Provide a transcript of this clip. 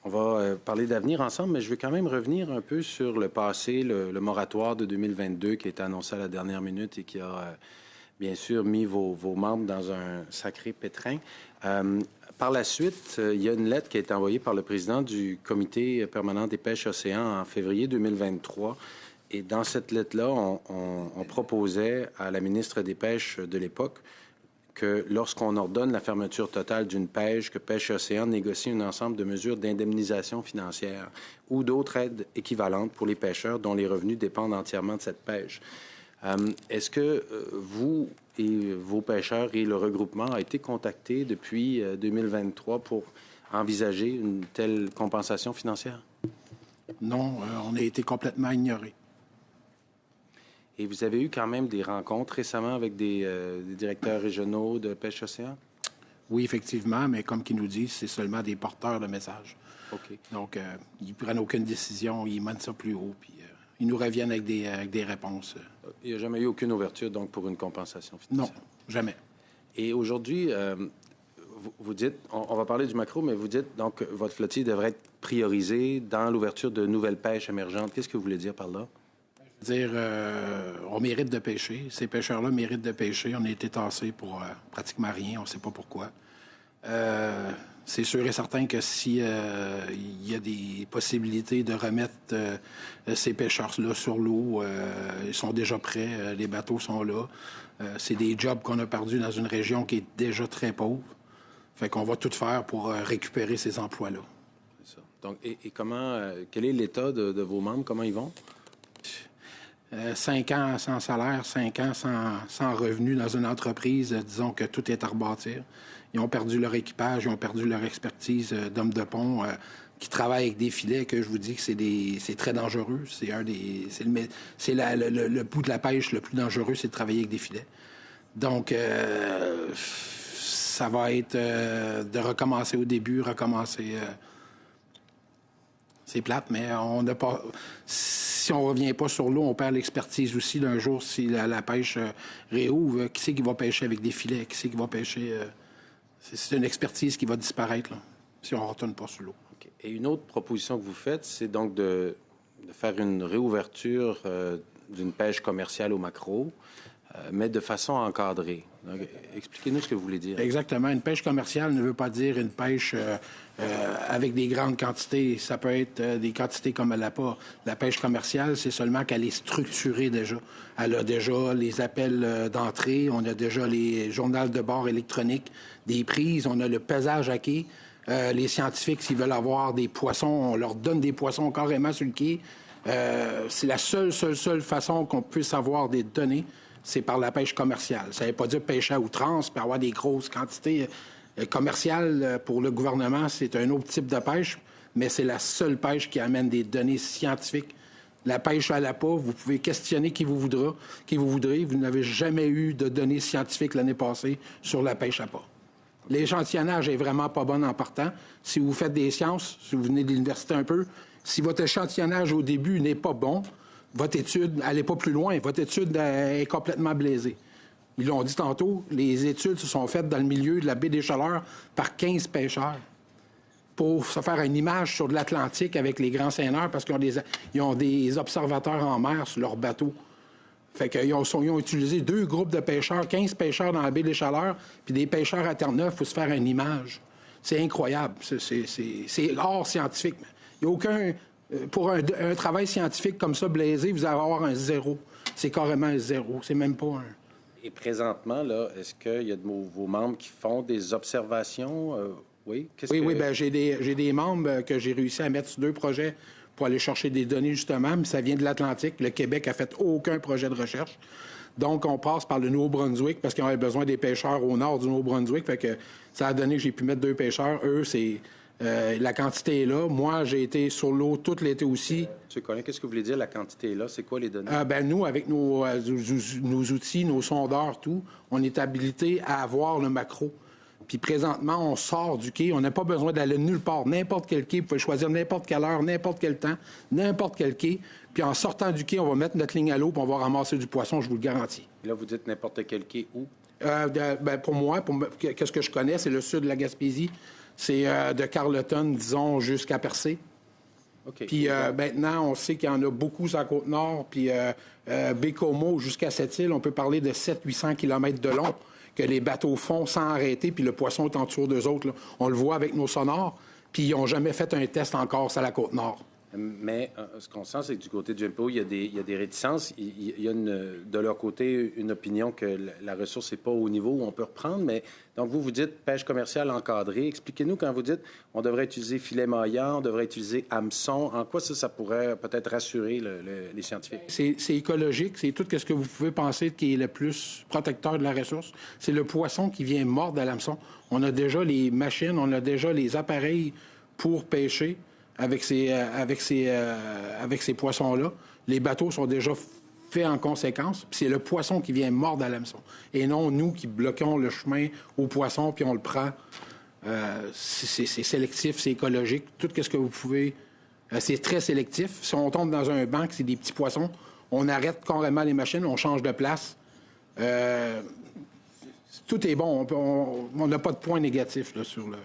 On va parler d'avenir ensemble, mais je veux quand même revenir un peu sur le passé, le moratoire de 2022 qui a été annoncé à la dernière minute et qui a bien sûr mis vos membres dans un sacré pétrin. Par la suite, il y a une lettre qui a été envoyée par le président du Comité permanent des pêches océans en février 2023. Et dans cette lettre-là, on proposait à la ministre des Pêches de l'époque que lorsqu'on ordonne la fermeture totale d'une pêche, que Pêche et Océan négocie un ensemble de mesures d'indemnisation financière ou d'autres aides équivalentes pour les pêcheurs dont les revenus dépendent entièrement de cette pêche. Est-ce que vous et vos pêcheurs et le regroupement a été contactés depuis 2023 pour envisager une telle compensation financière? Non, on a été complètement ignorés. Et vous avez eu quand même des rencontres récemment avec des directeurs régionaux de Pêche Océan? Oui, effectivement, mais comme qu'ils nous disent, c'est seulement des porteurs de messages. OK. Donc, ils ne prennent aucune décision, ils mènent ça plus haut, puis ils nous reviennent avec des réponses. Il n'y a jamais eu aucune ouverture, donc, pour une compensation financière? Non, jamais. Et aujourd'hui, vous dites, on va parler du macro, mais vous dites, donc, votre flottille devrait être priorisée dans l'ouverture de nouvelles pêches émergentes. Qu'est-ce que vous voulez dire par là? Dire, on mérite de pêcher. Ces pêcheurs-là méritent de pêcher. On a été tassés pour pratiquement rien. On ne sait pas pourquoi. C'est sûr et certain que s'il y a des possibilités de remettre ces pêcheurs-là sur l'eau, ils sont déjà prêts. Les bateaux sont là. C'est des jobs qu'on a perdus dans une région qui est déjà très pauvre. Fait qu'on va tout faire pour récupérer ces emplois-là. C'est ça. Donc, et comment, quel est l'état de vos membres? Comment ils vont? 5 ans sans salaire, 5 ans sans revenus dans une entreprise, disons que tout est à rebâtir. Ils ont perdu leur équipage, ils ont perdu leur expertise d'hommes de pont qui travaillent avec des filets que je vous dis que c'est très dangereux. C'est le bout de la pêche le plus dangereux, c'est de travailler avec des filets. Donc, ça va être de recommencer au début, c'est plate, mais on n'a pas... Si on ne revient pas sur l'eau, on perd l'expertise aussi d'un jour si la pêche réouvre. Qui c'est qui va pêcher avec des filets? Qui c'est qui va pêcher? C'est une expertise qui va disparaître là, si on ne retourne pas sur l'eau. Okay. Et une autre proposition que vous faites, c'est donc de faire une réouverture d'une pêche commerciale au maquereau, mais de façon encadrée. Donc, expliquez-nous ce que vous voulez dire. Exactement. Une pêche commerciale ne veut pas dire une pêche avec des grandes quantités. Ça peut être des quantités comme elle n'a pas. La pêche commerciale, c'est seulement qu'elle est structurée déjà. Elle a déjà les appels d'entrée, on a déjà les journaux de bord électroniques, des prises, on a le pesage à quai. Les scientifiques, s'ils veulent avoir des poissons, on leur donne des poissons carrément sur le quai. C'est la seule façon qu'on puisse avoir des données. C'est par la pêche commerciale. Ça ne veut pas dire pêcher à outrance, puis avoir des grosses quantités commerciales. Pour le gouvernement, c'est un autre type de pêche, mais c'est la seule pêche qui amène des données scientifiques. La pêche à l'appât, vous pouvez questionner qui vous voudrez. Vous n'avez jamais eu de données scientifiques l'année passée sur la pêche à l'appât. L'échantillonnage est vraiment pas bon en partant. Si vous faites des sciences, si vous venez de l'université un peu, si votre échantillonnage au début n'est pas bon, votre étude, n'allez pas plus loin. Votre étude est complètement blasée. Ils l'ont dit tantôt, les études se sont faites dans le milieu de la baie des Chaleurs par 15 pêcheurs pour se faire une image sur de l'Atlantique avec les grands seineurs parce qu'ils ont des observateurs en mer sur leur bateau. Fait qu'ils ont utilisé 2 groupes de pêcheurs, 15 pêcheurs dans la baie des Chaleurs, puis des pêcheurs à Terre-Neuve pour se faire une image. C'est incroyable. C'est hors scientifique. Il n'y a aucun... Pour un travail scientifique comme ça, blasé, vous allez avoir un 0. C'est carrément un 0. C'est même pas un... Et présentement, là, est-ce qu'il y a de vos membres qui font des observations? Oui? Oui, bien, j'ai des membres que j'ai réussi à mettre sur 2 projets pour aller chercher des données, justement, mais ça vient de l'Atlantique. Le Québec a fait aucun projet de recherche. Donc, on passe par le Nouveau-Brunswick parce qu'on avait besoin des pêcheurs au nord du Nouveau-Brunswick. Fait que ça a donné que j'ai pu mettre 2 pêcheurs. Eux, c'est... la quantité est là. Moi, j'ai été sur l'eau tout l'été aussi. M. Collin, qu'est-ce que vous voulez dire, la quantité est là? C'est quoi les données? Nous, avec nos outils, nos sondeurs, tout, on est habilité à avoir le maquereau. Puis présentement, on sort du quai. On n'a pas besoin d'aller nulle part. N'importe quel quai, vous pouvez choisir n'importe quelle heure, n'importe quel temps, n'importe quel quai. Puis en sortant du quai, on va mettre notre ligne à l'eau puis on va ramasser du poisson, je vous le garantis. Et là, vous dites n'importe quel quai où? Pour moi, qu'est-ce que je connais, c'est le sud de la Gaspésie. C'est de Carleton, disons, jusqu'à Percé. OK. Puis maintenant, on sait qu'il y en a beaucoup sur la Côte-Nord. Puis Bécomo jusqu'à Sept-Îles, on peut parler de 700-800 km de long que les bateaux font sans arrêter, puis le poisson est en dessous d'eux autres. Là. On le voit avec nos sonars, puis ils n'ont jamais fait un test encore sur la Côte-Nord. Mais ce qu'on sent, c'est que du côté du MPO, il y a des réticences. Il y a de leur côté une opinion que la ressource n'est pas au niveau où on peut reprendre. Mais donc, vous dites pêche commerciale encadrée. Expliquez-nous quand vous dites on devrait utiliser filet maillant, on devrait utiliser hameçon. En quoi ça pourrait peut-être rassurer les scientifiques? C'est écologique. C'est tout ce que vous pouvez penser qui est le plus protecteur de la ressource. C'est le poisson qui vient mordre à l'hameçon. On a déjà les machines, on a déjà les appareils pour pêcher avec ces poissons-là. Les bateaux sont déjà faits en conséquence. Puis c'est le poisson qui vient mordre à l'hameçon. Et non nous qui bloquons le chemin au poisson puis on le prend. C'est sélectif, c'est écologique. Tout ce que vous pouvez... c'est très sélectif. Si on tombe dans un banc, c'est des petits poissons, on arrête carrément les machines, on change de place. Tout est bon. On n'a pas de point négatif là, sur le...